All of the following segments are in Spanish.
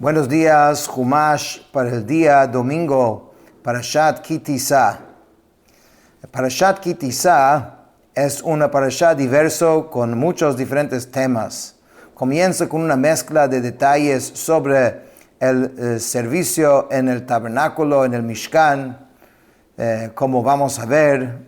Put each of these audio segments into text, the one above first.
Buenos días, Humash, para el día domingo, Parashat Ki Tisa. Parashat Ki Tisa es una parashat diverso con muchos diferentes temas. Comienza con una mezcla de detalles sobre el servicio en el tabernáculo, en el Mishkan, como vamos a ver,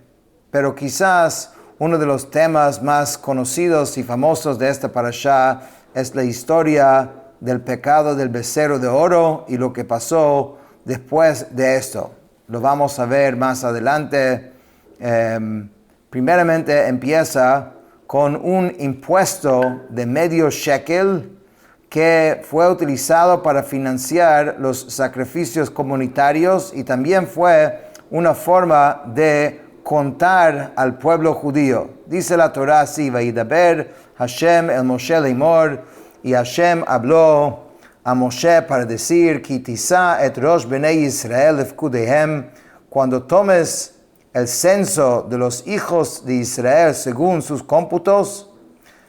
pero quizás uno de los temas más conocidos y famosos de esta parasha es la historia del pecado del becerro de oro y lo que pasó después de esto. Lo vamos a ver más adelante. Primeramente empieza con un impuesto de medio shekel que fue utilizado para financiar los sacrificios comunitarios y también fue una forma de contar al pueblo judío. Dice la Torah así: Vaidaber Hashem el Moshe leimor, y Hashem habló a Moshe para decir: Ki tisa et rosh bnei Israel lefkudehem, cuando tomes el censo de los hijos de Israel según sus cómputos,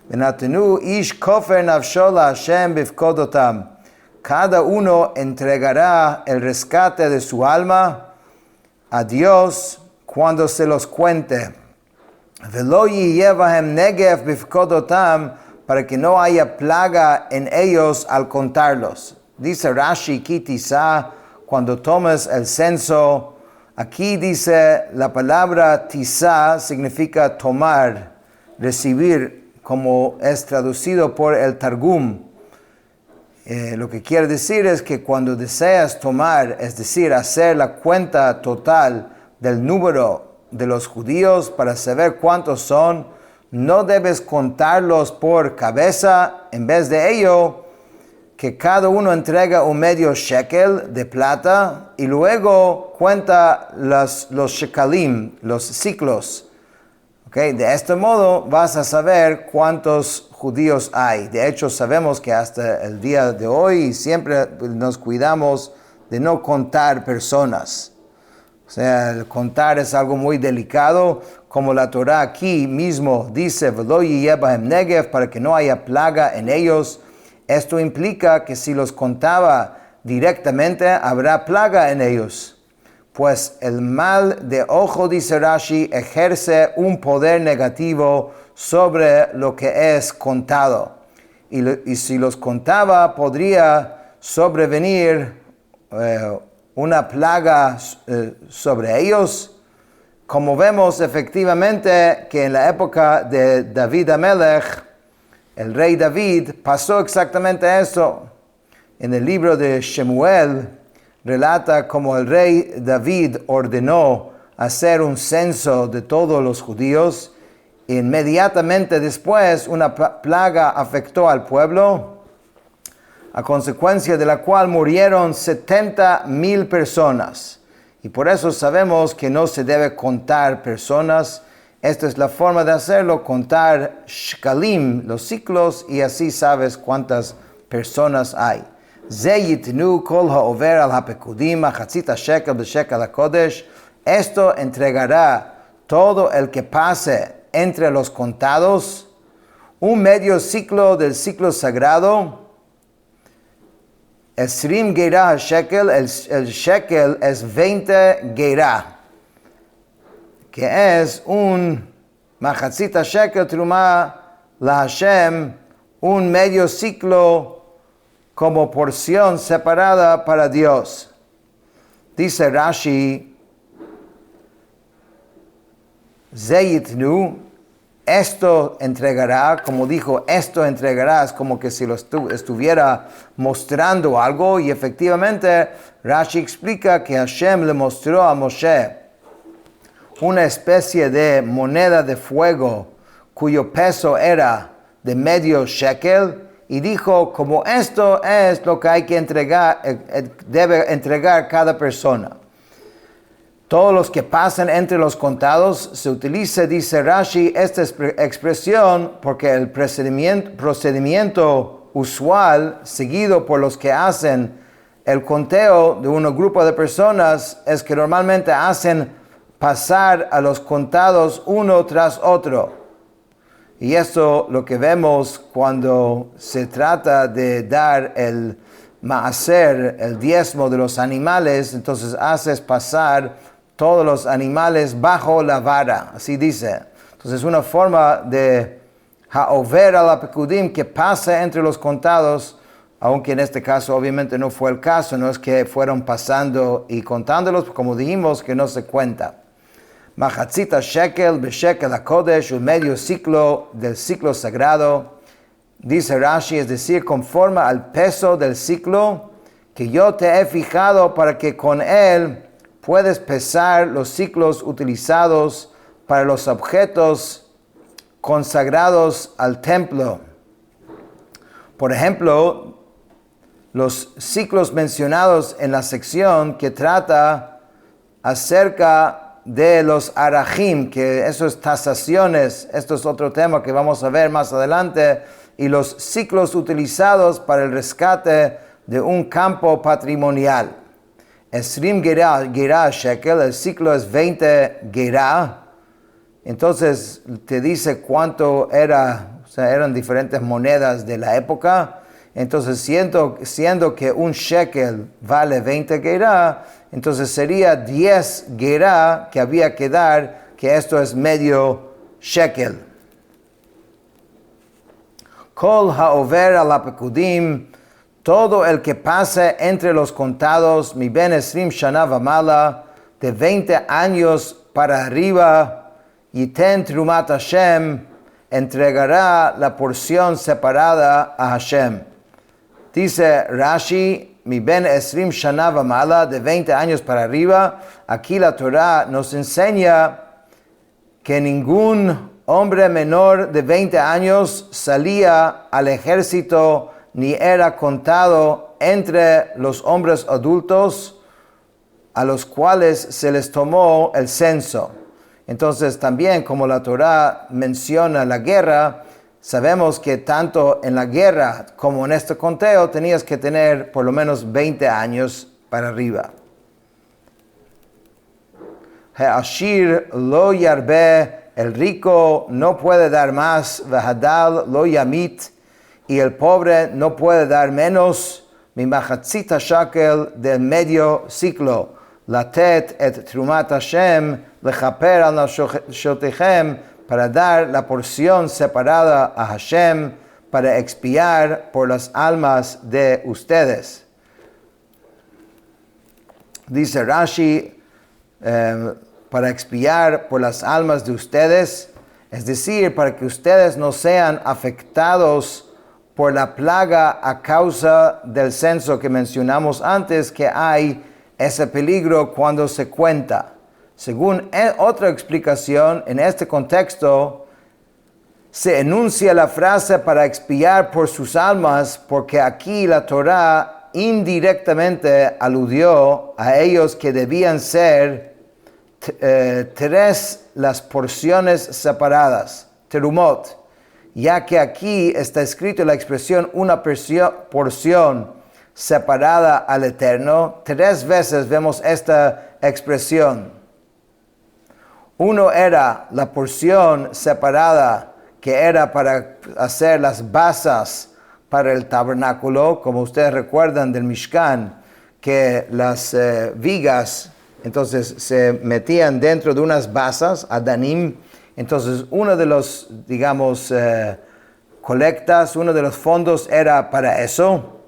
venatenu ish kofer nafsho la Hashem bifkodotam, cada uno entregará el rescate de su alma a Dios cuando se los cuente. Velo yiyevahem negev bifkodotam, para que no haya plaga en ellos al contarlos. Dice Rashi, Ki tisa, cuando tomes el censo. Aquí dice la palabra tisa significa tomar, recibir, como es traducido por el Targum. Lo que quiere decir es que cuando deseas tomar, es decir, hacer la cuenta total del número de los judíos para saber cuántos son, no debes contarlos por cabeza. En vez de ello, que cada uno entrega un medio shekel de plata y luego cuenta los shekalim, los ciclos. Okay. De este modo vas a saber cuántos judíos hay. De hecho, sabemos que hasta el día de hoy siempre nos cuidamos de no contar personas. O sea, el contar es algo muy delicado, como la Torah aquí mismo dice: V'lo yiyebahem negev, para que no haya plaga en ellos. Esto implica que si los contaba directamente, habrá plaga en ellos. Pues el mal de ojo, dice Rashi, ejerce un poder negativo sobre lo que es contado. Y si los contaba, podría sobrevenir una plaga sobre ellos. Como vemos efectivamente que en la época de David Amelech, el rey David, pasó exactamente eso. En el libro de Shemuel relata cómo el rey David ordenó hacer un censo de todos los judíos. Inmediatamente después una plaga afectó al pueblo, a consecuencia de la cual murieron 70,000 personas. Y por eso sabemos que no se debe contar personas. Esta es la forma de hacerlo: contar shkalim, los ciclos, y así sabes cuántas personas hay. Ze yitnu kol ha'over al ha'pekudim machatzit shekel b'shekel hakodesh. Esto entregará todo el que pase entre los contados un medio ciclo del ciclo sagrado. Esrim geirah shekel, el shekel es 20 geirah, que es un machatzit shekel truma la Hashem, un medio ciclo como porción separada para Dios. Dice Rashi, Zeyitnu, esto entregará, como dijo, esto entregarás, como que si lo estuviera mostrando algo, y efectivamente Rashi explica que Hashem le mostró a Moshe una especie de moneda de fuego cuyo peso era de medio shekel, y dijo: como esto es lo que hay que entregar, debe entregar cada persona. Todos los que pasan entre los contados, se utiliza, dice Rashi, esta expresión porque el procedimiento usual seguido por los que hacen el conteo de un grupo de personas es que normalmente hacen pasar a los contados uno tras otro. Y eso lo que vemos cuando se trata de dar maaser, el diezmo de los animales, entonces haces pasar todos los animales bajo la vara, así dice. Entonces es una forma de ha'over al apekudim, que pasa entre los contados, aunque en este caso obviamente no fue el caso, no es que fueron pasando y contándolos, como dijimos, que no se cuenta. Machatzita shekel beshekel hakodesh, un medio ciclo del ciclo sagrado, dice Rashi, es decir, conforme al peso del ciclo que yo te he fijado, para que con él puedes pesar los ciclos utilizados para los objetos consagrados al templo. Por ejemplo, los ciclos mencionados en la sección que trata acerca de los arajim, que eso es tasaciones, esto es otro tema que vamos a ver más adelante, y los ciclos utilizados para el rescate de un campo patrimonial. Esrim gerá shekel, el ciclo es 20 gerá, entonces te dice cuánto era, o sea, eran diferentes monedas de la época. Entonces, siendo que un shekel vale 20 gerá, entonces sería 10 gerá que había que dar, que esto es medio shekel. Kol ha'over al apekudim, todo el que pase entre los contados, mi ben esrim shana vamala, de 20 años para arriba, yiten trumat Hashem, entregará la porción separada a Hashem. Dice Rashi, mi ben esrim shana vamala, de 20 años para arriba. Aquí la Torah nos enseña que ningún hombre menor de 20 años salía al ejército ni era contado entre los hombres adultos a los cuales se les tomó el censo. Entonces también, como la Torah menciona la guerra, sabemos que tanto en la guerra como en este conteo tenías que tener por lo menos 20 años para arriba. Ha'ashir lo yarbe, el rico no puede dar más, v'hadal lo yamit, y el pobre no puede dar menos, mi machatzita shakel, del medio ciclo, latet et trumat Hashem, lechaper al nafshotechem, para dar la porción separada a Hashem, para expiar por las almas de ustedes. Dice Rashi, para expiar por las almas de ustedes, es decir, para que ustedes no sean afectados por la plaga a causa del censo que mencionamos antes, que hay ese peligro cuando se cuenta. Según otra explicación, en este contexto, se enuncia la frase para expiar por sus almas, porque aquí la Torah indirectamente aludió a ellos que debían ser tres las porciones separadas, terumot, ya que aquí está escrito la expresión una porción separada al Eterno. 3 veces vemos esta expresión. Uno era la porción separada que era para hacer las basas para el tabernáculo, como ustedes recuerdan del Mishkan, que las vigas entonces se metían dentro de unas basas, adanim. Entonces uno de los, digamos, colectas, uno de los fondos era para eso.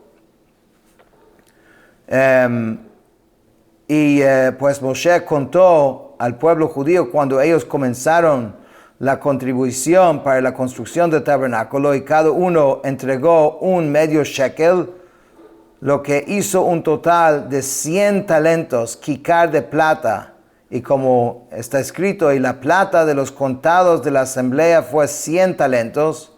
Pues Moshe contó al pueblo judío cuando ellos comenzaron la contribución para la construcción del tabernáculo, y cada uno entregó un medio shekel, lo que hizo un total de 100 talentos, kikar de plata. Y como está escrito, y la plata de los contados de la asamblea fue 100 talentos.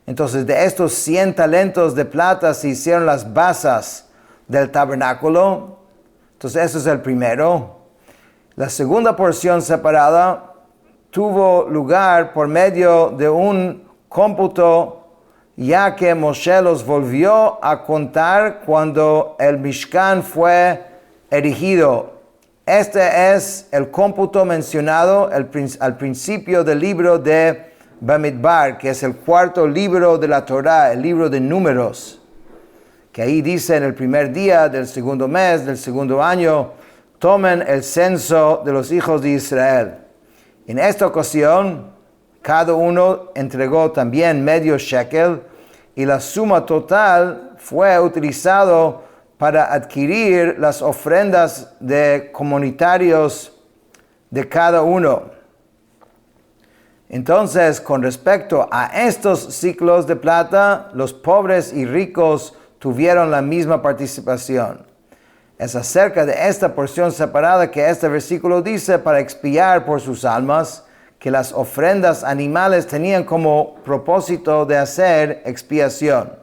Entonces de estos 100 talentos de plata se hicieron las basas del tabernáculo. Entonces eso es el primero. La segunda porción separada tuvo lugar por medio de un cómputo, ya que Moshe los volvió a contar cuando el Mishkan fue erigido. Este es el cómputo mencionado al principio del libro de Bamidbar, que es el 4º libro de la Torah, el libro de Números, que ahí dice en el primer día del segundo mes del segundo año, tomen el censo de los hijos de Israel. En esta ocasión, cada uno entregó también medio shekel y la suma total fue utilizado para adquirir las ofrendas de comunitarios de cada uno. Entonces, con respecto a estos ciclos de plata, los pobres y ricos tuvieron la misma participación. Es acerca de esta porción separada que este versículo dice para expiar por sus almas, que las ofrendas animales tenían como propósito de hacer expiación.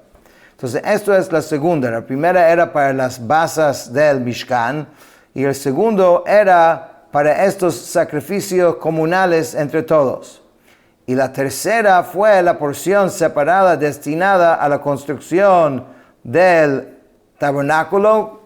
Entonces, esto es la segunda. La primera era para las basas del Mishkan y el segundo era para estos sacrificios comunales entre todos. Y la tercera fue la porción separada destinada a la construcción del tabernáculo,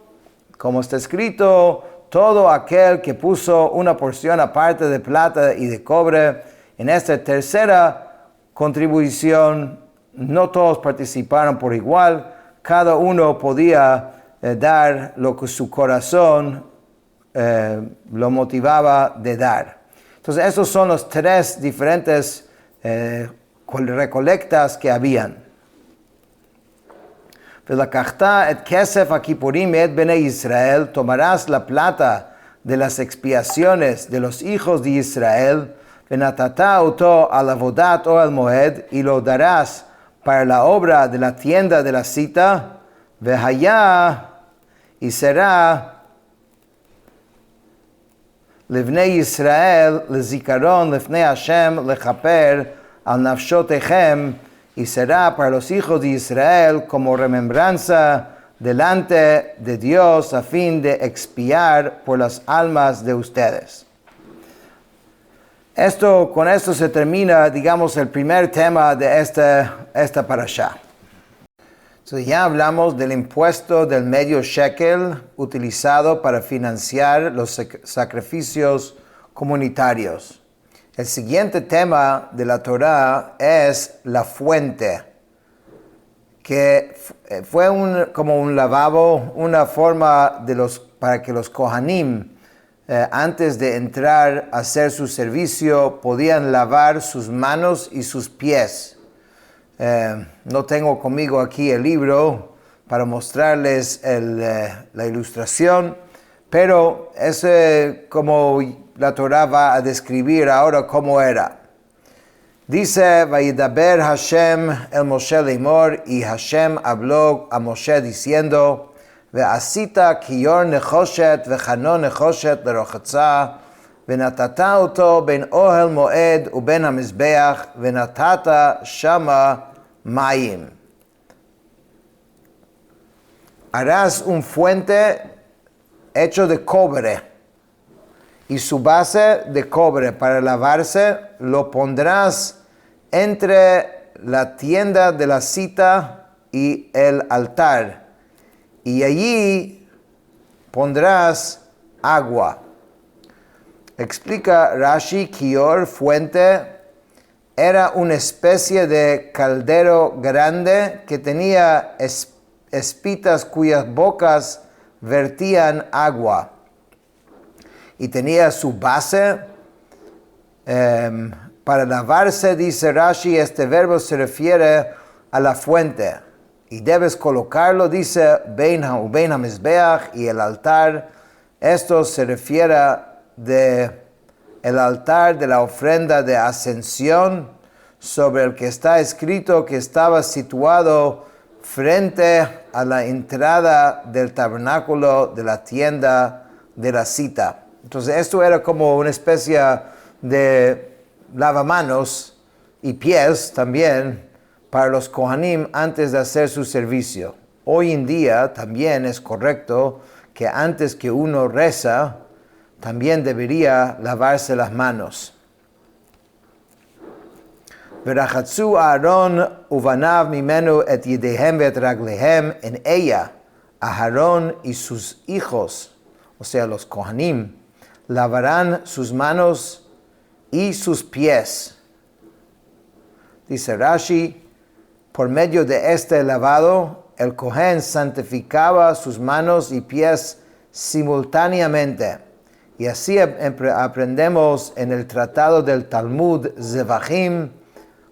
como está escrito, todo aquel que puso una porción aparte de plata y de cobre. En esta tercera contribución, no todos participaron por igual, cada uno podía dar lo que su corazón lo motivaba de dar. Entonces, esos son los tres diferentes recolectas que habían. Velakachta et kesef hakipurim et bnei Israel, tomarás la plata de las expiaciones de los hijos de Israel, venatata oto al avodat o al moed, y lo darás para la obra de la tienda de la cita, vehaya, y será לבני ישראל לזיכרון לפני השם לכפר על נפשותיכם, y será para los hijos de Israel como remembranza delante de Dios a fin de expiar por las almas de ustedes. Con esto se termina, digamos, el primer tema de esta parashá. Entonces ya hablamos del impuesto del medio shekel utilizado para financiar los sacrificios comunitarios. El siguiente tema de la Torá es la fuente, que fue como un lavabo, una forma para que los Kohanim, antes de entrar a hacer su servicio, podían lavar sus manos y sus pies. No tengo conmigo aquí el libro para mostrarles la ilustración, pero es como la Torah va a describir ahora cómo era. Dice, Vayidaber Hashem el Moshe Leimor, y Hashem habló a Moshe diciendo, Ve'asita kiyor nechoshet vechanon nechoshet lerochatza, ונתתה אותו בין אוהל מועד ובין המזבח, ונתת שמה mayim. Harás un fuente hecho de cobre, y su base de cobre para lavarse lo pondrás entre la tienda de la cita y el altar, y allí pondrás agua. Explica Rashi, kior, fuente, era una especie de caldero grande que tenía espitas cuyas bocas vertían agua. Y tenía su base para lavarse, dice Rashi, este verbo se refiere a la fuente. Y debes colocarlo, dice, bein ha-mizbeach, y el altar. Esto se refiere el altar de la ofrenda de ascensión, sobre el que está escrito que estaba situado frente a la entrada del tabernáculo de la tienda de la cita. Entonces esto era como una especie de lavamanos y pies también para los Kohanim antes de hacer su servicio. Hoy en día también es correcto que antes que uno reza, también debería lavarse las manos. Verachatzu Aaron uvanav mimenu et yedehem et raglehem, en ella Aarón y sus hijos, o sea los Kohanim, lavarán sus manos y sus pies. Dice Rashi, por medio de este lavado el Cohen santificaba sus manos y pies simultáneamente. Y así aprendemos en el tratado del Talmud Zevachim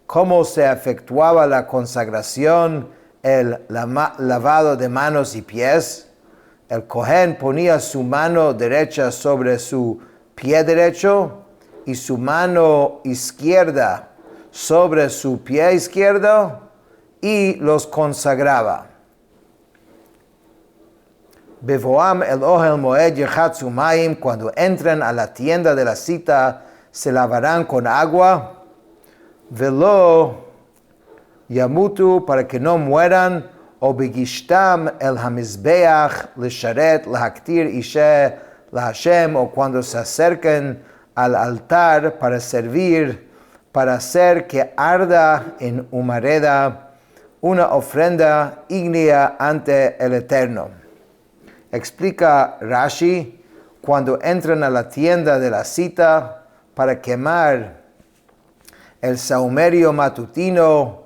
cómo se efectuaba la consagración, el lavado de manos y pies. El Cohen ponía su mano derecha sobre su pie derecho y su mano izquierda sobre su pie izquierdo y los consagraba. Bevoam el ohel moed yechatzu mayim, cuando entran a la tienda de la cita, se lavarán con agua. Velo yamutu, para que no mueran. O begishtam el hamizbeach lesharet lahaktir ishe lahashem, o cuando se acerquen al altar para servir, para hacer que arda en humareda una ofrenda ígnea ante el Eterno. Explica Rashi, cuando entran a la tienda de la cita para quemar el sahumerio matutino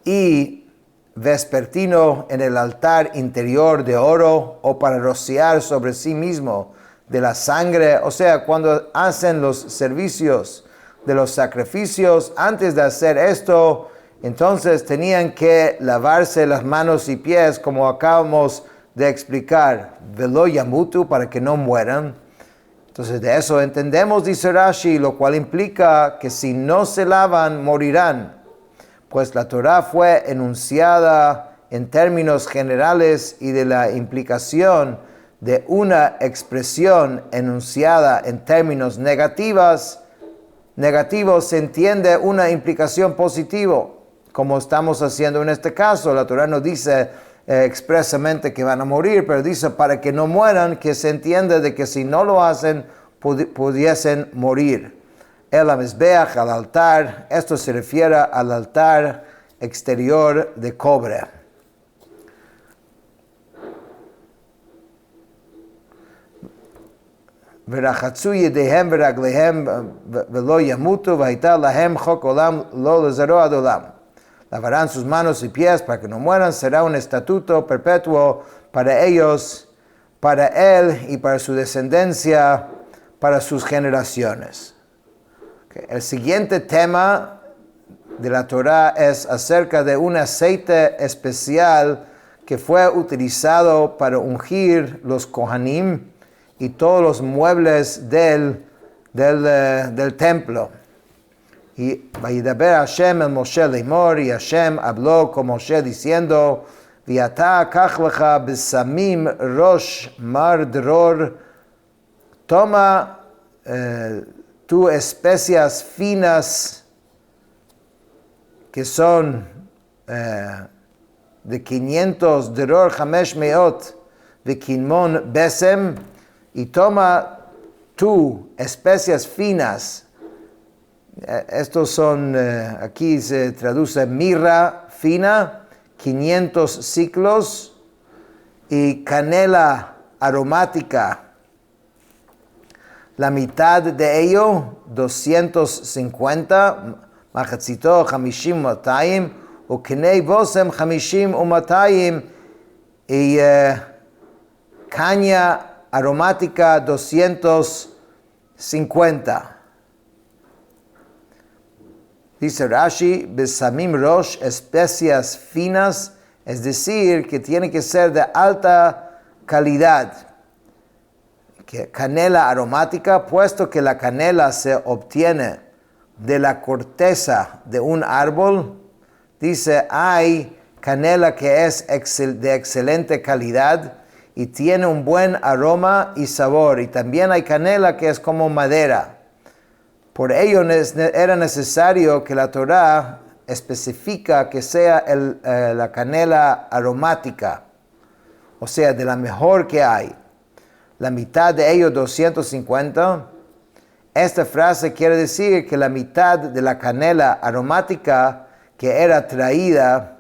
y vespertino en el altar interior de oro, o para rociar sobre sí mismo de la sangre, o sea, cuando hacen los servicios de los sacrificios, antes de hacer esto, entonces tenían que lavarse las manos y pies, como acabamos de explicar, velo yamutu, para que no mueran. Entonces de eso entendemos, dice Rashi, lo cual implica que si no se lavan, morirán. Pues la Torah fue enunciada en términos generales y de la implicación de una expresión enunciada en términos negativos se entiende una implicación positiva, como estamos haciendo en este caso. La Torah no dice expresamente que van a morir, pero dice para que no mueran, que se entiende de que si no lo hacen, pudiesen morir. El hamizbeach, al altar, esto se refiere al altar exterior de cobre. ורחצו ידיהם ורגליהם ולא ימותו, והייתה להם חוק עולם לא לזרוע עד עולם. Lavarán sus manos y pies para que no mueran, será un estatuto perpetuo para ellos, para él y para su descendencia, para sus generaciones. Okay. El siguiente tema de la Torah es acerca de un aceite especial que fue utilizado para ungir los Kohanim y todos los muebles del templo. Y Vayidaber Hashem el Moshe Lemor, y Hashem habló con Moshe diciendo, Viata kach lecha besamim rosh mar dror, toma tu especias finas que son de 500 dror chamesh meot de kinmon besem, y toma tú especias finas. Estos son, aquí se traduce mirra fina, 500 ciclos, y canela aromática, la mitad de ello, 250, machatzito 50 200, o kenei bosem 50 200, y caña aromática 250. Dice Rashi, besamim rosh, especias finas, es decir, que tiene que ser de alta calidad. Que canela aromática, puesto que la canela se obtiene de la corteza de un árbol, dice, hay canela que es de excelente calidad y tiene un buen aroma y sabor, y también hay canela que es como madera. Por ello era necesario que la Torah especifica que sea la canela aromática, o sea, de la mejor que hay. La mitad de ello, 250. Esta frase quiere decir que la mitad de la canela aromática que era traída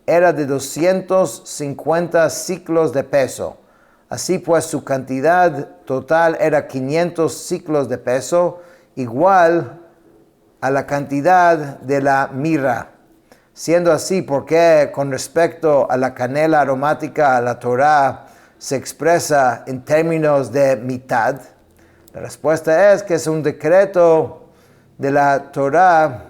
era de 250 ciclos de peso. Así pues, su cantidad total era 500 ciclos de peso, igual a la cantidad de la mirra. Siendo así, ¿por qué con respecto a la canela aromática, la Torah se expresa en términos de mitad? La respuesta es que es un decreto de la Torah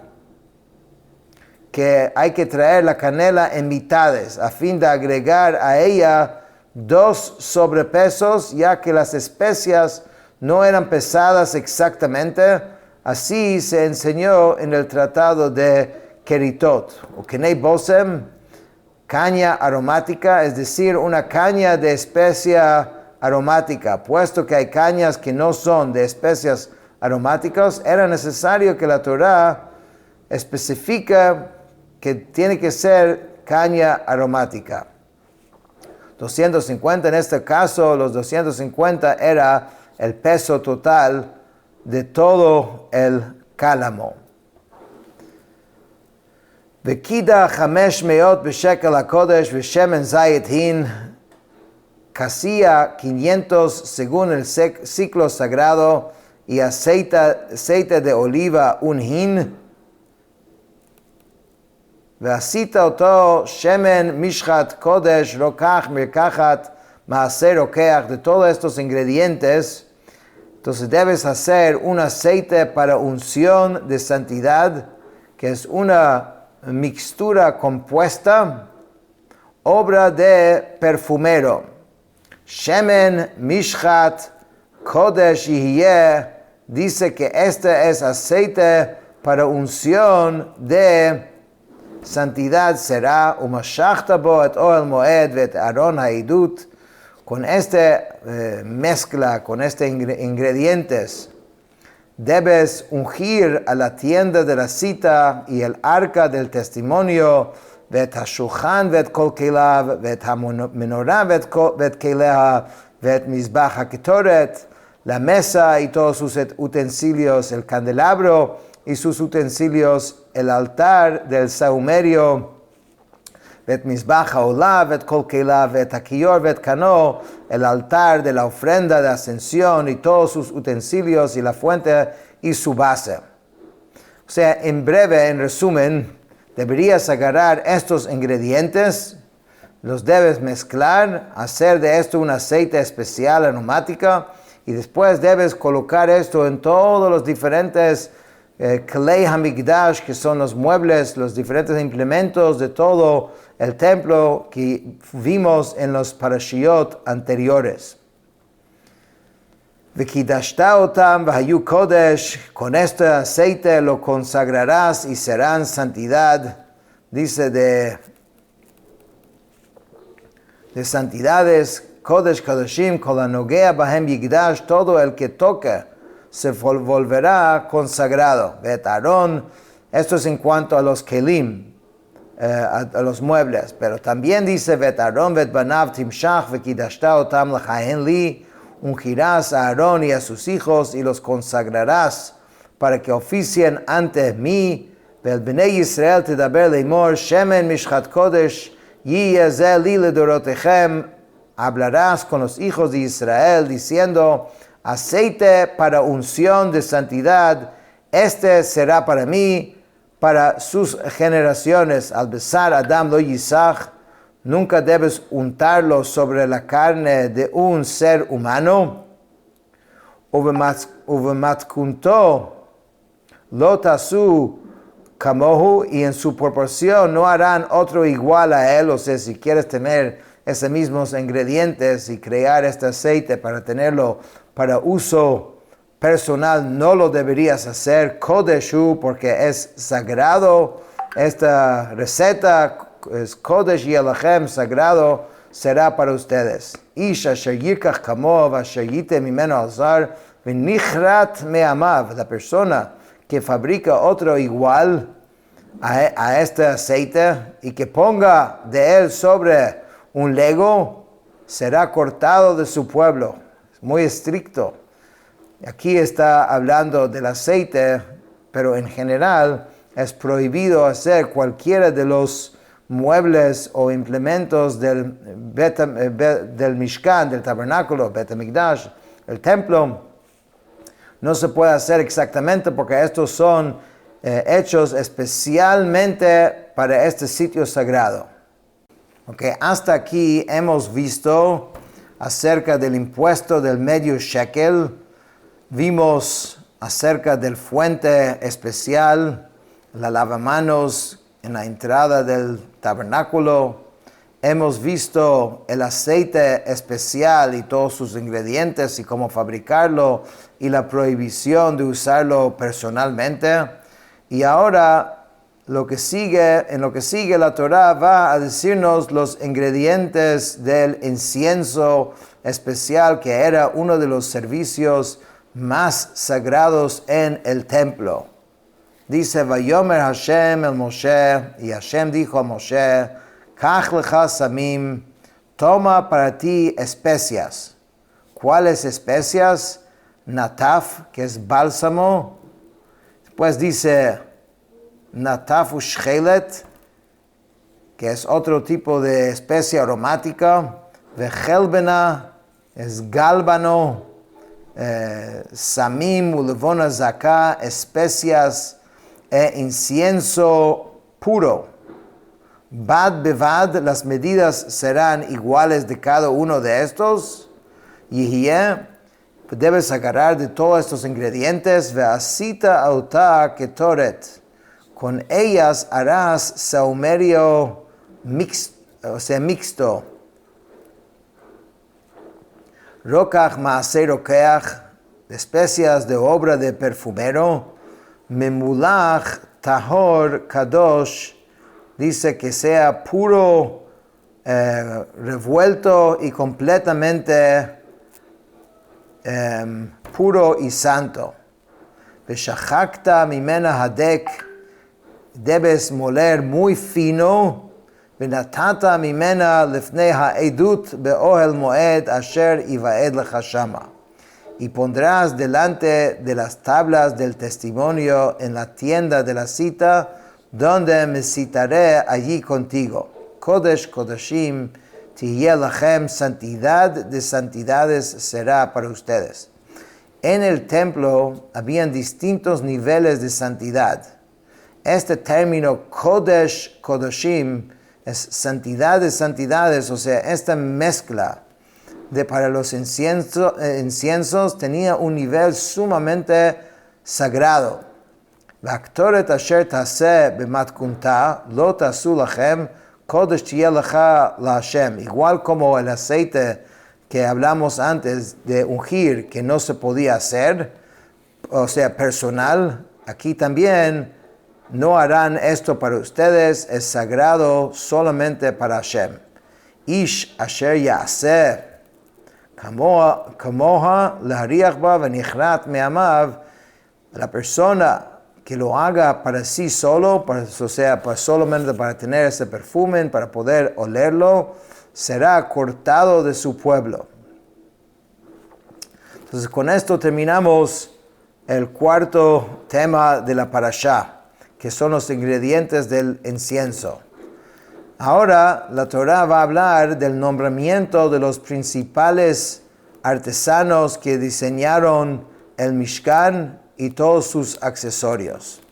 que hay que traer la canela en mitades a fin de agregar a ella 2 sobrepesos, ya que las especias no eran pesadas exactamente. Así se enseñó en el tratado de Keritot, o Kenei Bosem, caña aromática, es decir, una caña de especia aromática. Puesto que hay cañas que no son de especias aromáticas, era necesario que la Torah especifique que tiene que ser caña aromática. 250 en este caso, los 250 era el peso total de todo el cálamo. Vekida 500 beshekel hakodesh veshemen zayit hin, casilla 500 según el ciclo sagrado, y aceite de oliva un hin. Veasita oto shemen mishchat kodesh rokach mirkachat maaser rokeach, de todos estos ingredientes. Entonces debes hacer un aceite para unción de santidad, que es una mixtura compuesta, obra de perfumero. Shemen mishchat kodesh yihye, dice que este es aceite para unción de santidad será. Umashachta bo et oel moed vet aron haidut, con mezcla, con ingredientes, debes ungir a la tienda de la cita y el arca del testimonio, vet hashulchan vet kol keilav, vet hamenorah vet keileha, vet mizbach haketoret, la mesa y todos sus utensilios, el candelabro y sus utensilios, el altar del sahumerio, vet mizbach haolah, vet kol keilav, vet hakiyor, vet kano, el altar de la ofrenda de ascensión y todos sus utensilios, y la fuente y su base. O sea, en breve, en resumen, deberías agarrar estos ingredientes, los debes mezclar, hacer de esto un aceite especial aromática, y después debes colocar esto en todos los diferentes Klei Hamikdash, que son los muebles, los diferentes implementos de todo el templo que vimos en los parashiot anteriores. V'kidashta otam v'hayu kodesh, con este aceite lo consagrarás y serán santidad. Dice de santidades, kodesh kodeshim, kol hanogea bahem yigdash, todo el que toque se volverá consagrado. Bet Aarón, esto es en cuanto a los kelim, a los muebles, pero también dice Bet Aarón, Bet banav timshach v'kidashta otam l'chahen li, ungirás a Aarón y a sus hijos y los consagrarás para que oficien ante mí. Vel bnei Yisrael tedaber leimor, shemen mishchat kodesh yiyeh ze li ledorotechem, hablarás con los hijos de Israel diciendo: aceite para unción de santidad, este será para mí, para sus generaciones. Al besar Adam lo yisach, nunca debes untarlo sobre la carne de un ser humano. Uvematkunto lo tasu kamohu, y en su proporción no harán otro igual a él. O sea, si quieres tener esos mismos ingredientes y crear este aceite para tenerlo para uso personal, no lo deberías hacer. Kodeshu, porque es sagrado. Esta receta es Kodesh Yelachem, sagrado será para ustedes. Isha shayikach kamo vashayite mimeno alzar v'nichrat me'amav, la persona que fabrica otro igual a este aceite y que ponga de él sobre un lego, será cortado de su pueblo. Es muy estricto. Aquí está hablando del aceite, pero en general es prohibido hacer cualquiera de los muebles o implementos del Mishkan, del tabernáculo, Bet HaMikdash, el templo. No se puede hacer exactamente porque estos son hechos especialmente para este sitio sagrado. Okay, hasta aquí hemos visto acerca del impuesto del medio shekel, vimos acerca del fuente especial, la lavamanos en la entrada del tabernáculo, hemos visto el aceite especial y todos sus ingredientes y cómo fabricarlo y la prohibición de usarlo personalmente. Y ahora en lo que sigue la Torá va a decirnos los ingredientes del incienso especial, que era uno de los servicios más sagrados en el templo. Dice, Vayomer Hashem el Moshe, y Hashem dijo a Moshe, Kach lecha samim, toma para ti especias. ¿Cuáles especias? Nataf, que es bálsamo. Después dice, Nataf ushchelet, que es otro tipo de especia aromática. Vechelbena, es gálbano. Samim ulevona zaká, especias e incienso puro. Bad bevad, las medidas serán iguales de cada uno de estos. Yihye, debes agarrar de todos estos ingredientes. Veasita auta ketoret. Con ellas harás saumerio mixto. Rokach maasei rokeach, especias de obra de perfumero. Memulach tahor kadosh, dice que sea puro, revuelto y completamente puro y santo. Veshachakta mimena hadek, debes moler muy fino. Venatata mimena lefnei ha'edut be'ohel moed asher ivaed lecha shama. Y pondrás delante de las tablas del testimonio en la tienda de la cita, donde me citaré allí contigo. Kodesh Kodashim tihyeh lachem, santidad de santidades será para ustedes. En el templo habían distintos niveles de santidad. Este término Kodesh Kodashim es santidad de santidades, o sea, esta mezcla para los inciensos tenía un nivel sumamente sagrado. V'aktoret asher taseh b'matkunta lo tasu lachem kodesh tihyeh lecha la'Hashem. Igual como el aceite que hablamos antes de ungir, que no se podía hacer, o sea, personal, aquí también no harán esto para ustedes, es sagrado solamente para Hashem. Ish asher ya'aseh kamoha lahariach ba v'nichrat me'amav, la persona que lo haga para sí solo, o sea, solamente para tener ese perfume, para poder olerlo, será cortado de su pueblo. Entonces, con esto terminamos el cuarto tema de la parashá, que son los ingredientes del incienso. Ahora la Torá va a hablar del nombramiento de los principales artesanos que diseñaron el Mishkan y todos sus accesorios.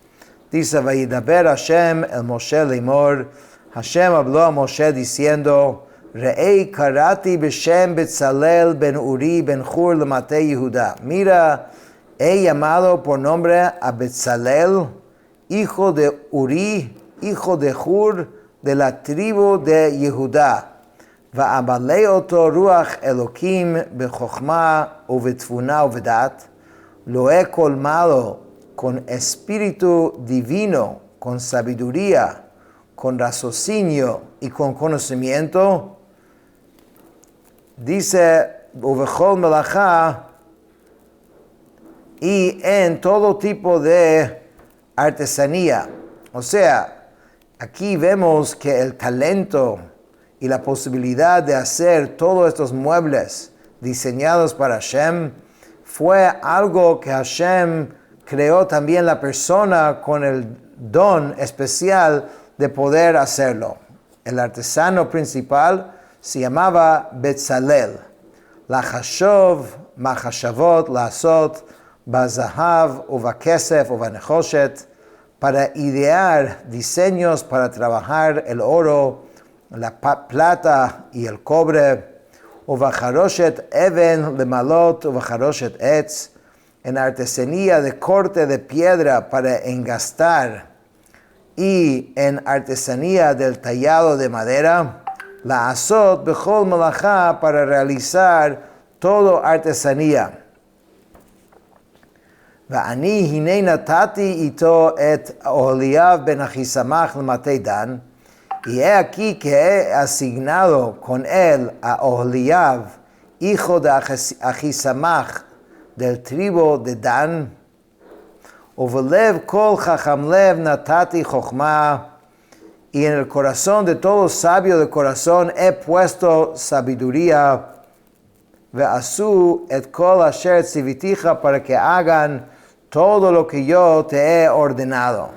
Dice, Vayidaber Hashem el Moshe Lemor, Hashem habló a Moshe diciendo, Re'ei karati b'shem Betzalel ben Uri ben Hur lemate Yehuda. Mira, he llamado por nombre a Betzalel, hijo de Uri, hijo de Hur, de la tribu de Yehudá. Va'abalei oto ruach Elokim bechokhma uvetfuna uvedat. Lo he colmado con espíritu divino, con sabiduría, con raciocinio y con conocimiento. Dice, uvechol melachá, y en todo tipo de artesanía. O sea, aquí vemos que el talento y la posibilidad de hacer todos estos muebles diseñados para Hashem fue algo que Hashem creó también la persona con el don especial de poder hacerlo. El artesano principal se llamaba Betzalel. La Hashov, Mahashavot, Lasot, Bazahav, Uvakesef, Uvanechoshet, para idear diseños para trabajar el oro, la plata y el cobre, uvacharoshet even lemalot uvacharoshet etz, en artesanía de corte de piedra para engastar, y en artesanía del tallado de madera, la asot bechol malachá, para realizar todo artesanía. ואני הנה נתתי איתו את אהליאב בן אחיסמך למטה דן, y he aquí que he asignado con él a Oholiab, hijo de Ahisamach, del tribu de Dan, ובלב כל חכם לב נתתי חוכמה, y en el corazón de todo sabio de corazón he puesto sabiduría, ועשו את כל אשר ציוויתיך, para que hagan todo lo que yo te he ordenado.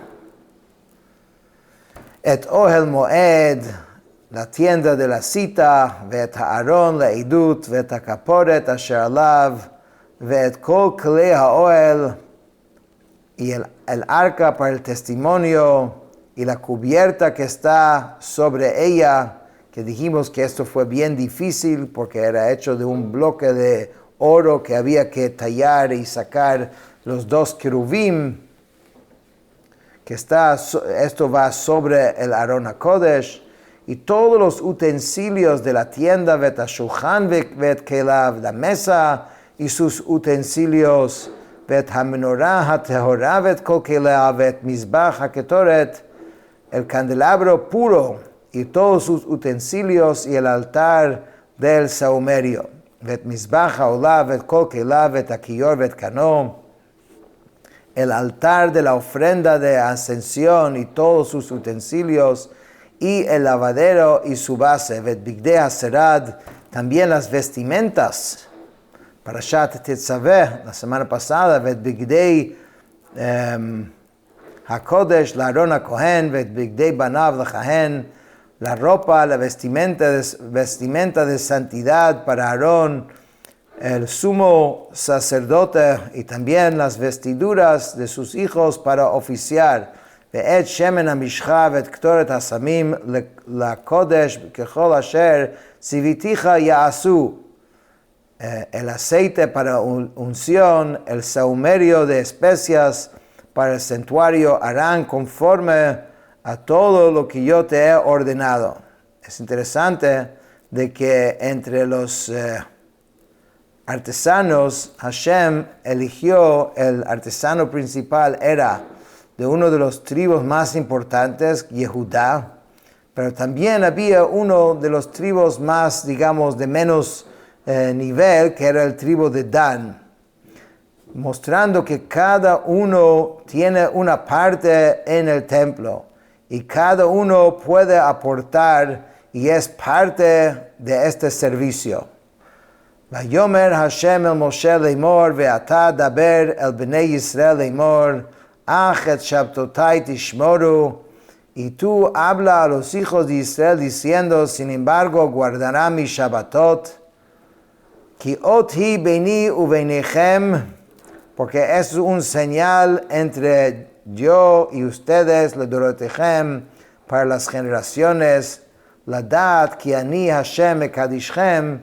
Et ohel moed, la tienda de la cita, ואת הארון לעדות, ואת הכפורת אשר עליו, ואת כל כלי האוהל, y el arca para el testimonio, y la cubierta que está sobre ella, que dijimos que esto fue bien difícil porque era hecho de un bloque de oro que había que tallar y sacar los dos querubim, que esto va sobre el Aarón HaKodesh, y todos los utensilios de la tienda, vet hashulchan vet kelav, la mesa y sus utensilios, vet hamenorah hatehorah vet kol kelav, vet mizbach haketoret, el candelabro puro y todos sus utensilios, y el altar del saumerio, vet mizbach haolah vet kol kelav, vet akiyor vet kano, el altar de la ofrenda de ascensión y todos sus utensilios, y el lavadero y su base, vet bigdei haserad, también las vestimentas, Parashat Tetzaveh, la semana pasada, vet bigdei hakodesh la Aarón HaKohen, vet bigdei banav lechahen, la ropa, la vestimenta de santidad para Aarón, el sumo sacerdote, y también las vestiduras de sus hijos para oficiar. ואת שמן המשחה ואת קטורת הסמים לקודש ככל אשר ציוויתיך יעשו. El aceite para unción, el saumerio de especias para el santuario harán conforme a todo lo que yo te he ordenado. Es interesante de que entre los artesanos, Hashem eligió, el artesano principal era de uno de los tribus más importantes, Yehudá, pero también había uno de los tribus más, digamos, de menos nivel, que era el tribu de Dan, mostrando que cada uno tiene una parte en el templo y cada uno puede aportar y es parte de este servicio. Vayomer Hashem el Moshe leimor, ve'ata daber el bnei Yisrael leimor, ach et shabtotai tishmoru, y tú habla a los hijos de Israel diciendo, sin embargo guardará mi Shabbatot, ki ot hi beini uvenichem, porque es un señal entre yo y ustedes, le dorotechem, para las generaciones, la dat ki ani Hashem ekadishchem,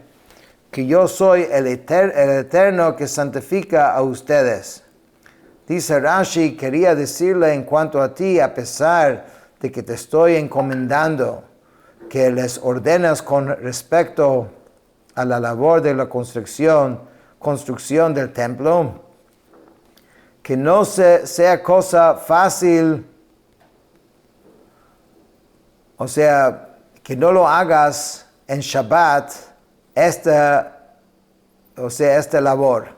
que yo soy el Eterno que santifica a ustedes. Dice Rashi, quería decirle en cuanto a ti, a pesar de que te estoy encomendando que les ordenas con respecto a la labor de la construcción del templo, que no sea cosa fácil, o sea, que no lo hagas en Shabbat, esta labor.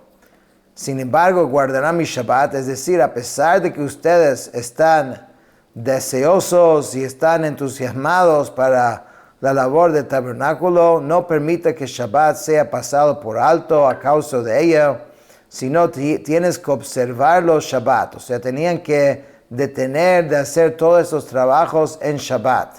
Sin embargo, guardarán mi Shabbat, es decir, a pesar de que ustedes están deseosos y están entusiasmados para la labor del tabernáculo, no permite que Shabbat sea pasado por alto a causa de ella, sino tienes que observar los Shabbat. O sea, tenían que detener de hacer todos esos trabajos en Shabbat.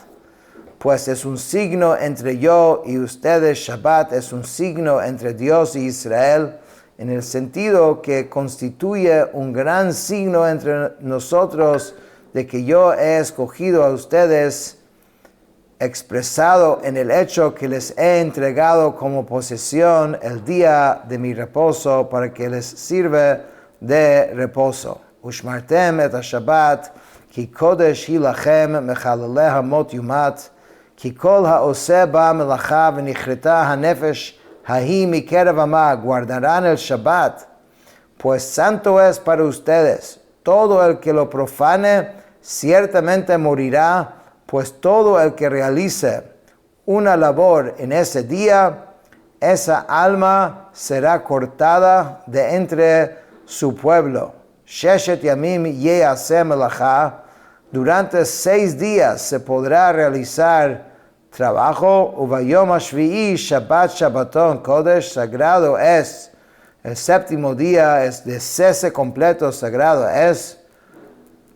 Pues es un signo entre yo y ustedes. Shabbat es un signo entre Dios y Israel, en el sentido que constituye un gran signo entre nosotros de que yo he escogido a ustedes, expresado en el hecho que les he entregado como posesión el día de mi reposo para que les sirva de reposo. Ushmartem et ha-Shabbat, ki kodesh hi lachem mechaleleh mot yumat, ki kol ha-oseh ba melacha v'nichreta ha-nefesh hahi mikerev hama. Guardarán el Shabbat, pues santo es para ustedes. Todo el que lo profane ciertamente morirá, pues todo el que realice una labor en ese día, esa alma será cortada de entre su pueblo. Sheshet yamim ye'aseh melacha. Durante 6 días se podrá realizar trabajo. Uvayom hashvi'i Shabbat Shabbaton Kodesh. Sagrado es. El 7º día es de cese completo. Sagrado es.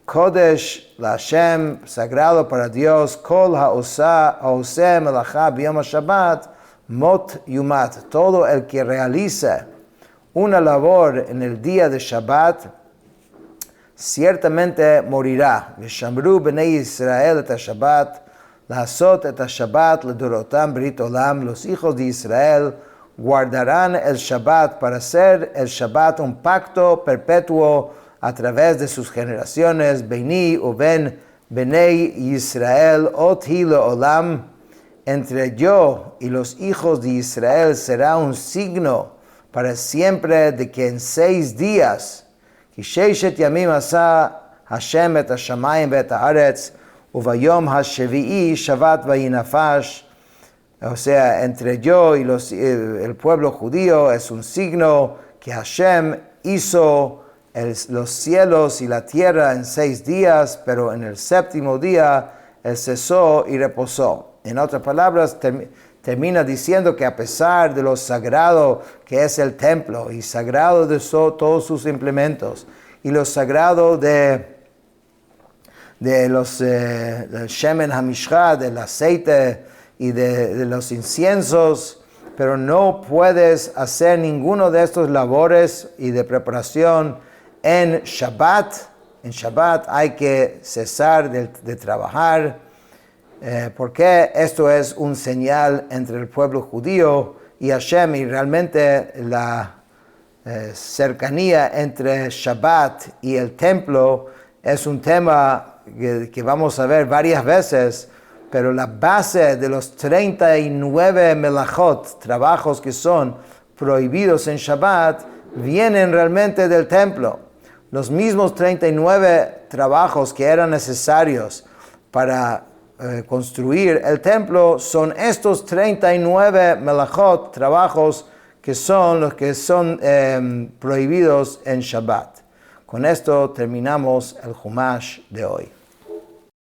Kodesh Lashem, sagrado para Dios. Kol ha'oseh melacha b'yom Shabbat mot yumat. Todo el que realice una labor en el día de Shabbat ciertamente morirá. V'shamru bnei Israel et ha-Shabbat, lahasot et ha-Shabbat ledorotam brit olam. Los hijos de Israel guardarán el Shabbat para hacer el Shabbat un pacto perpetuo a través de sus generaciones. Beini uben bnei Israel ot hi leolam. Entre yo y los hijos de Israel será un signo para siempre de que en 6 días, ki sheishet yamim asa Hashem et hashamayim ve'et haaretz, uvayom hashevi'i shavat vayinafash. O sea, entre yo y el pueblo judío es un signo que Hashem hizo los cielos y la tierra en 6 días, pero en el 7º día él cesó y reposó. En otras palabras, termina diciendo que a pesar de lo sagrado que es el templo, y sagrado de todos sus implementos, y lo sagrado del shemen hamishcha, del aceite y de los inciensos, pero no puedes hacer ninguno de estos labores y de preparación en Shabbat. En Shabbat hay que cesar de trabajar, porque esto es un señal entre el pueblo judío y Hashem, y realmente la cercanía entre Shabbat y el templo es un tema que vamos a ver varias veces, pero la base de los 39 melachot, trabajos que son prohibidos en Shabbat, vienen realmente del templo. Los mismos 39 trabajos que eran necesarios para construir el templo son estos 39 melachot, trabajos que son los que son prohibidos en Shabbat. Con esto terminamos el Humash de hoy.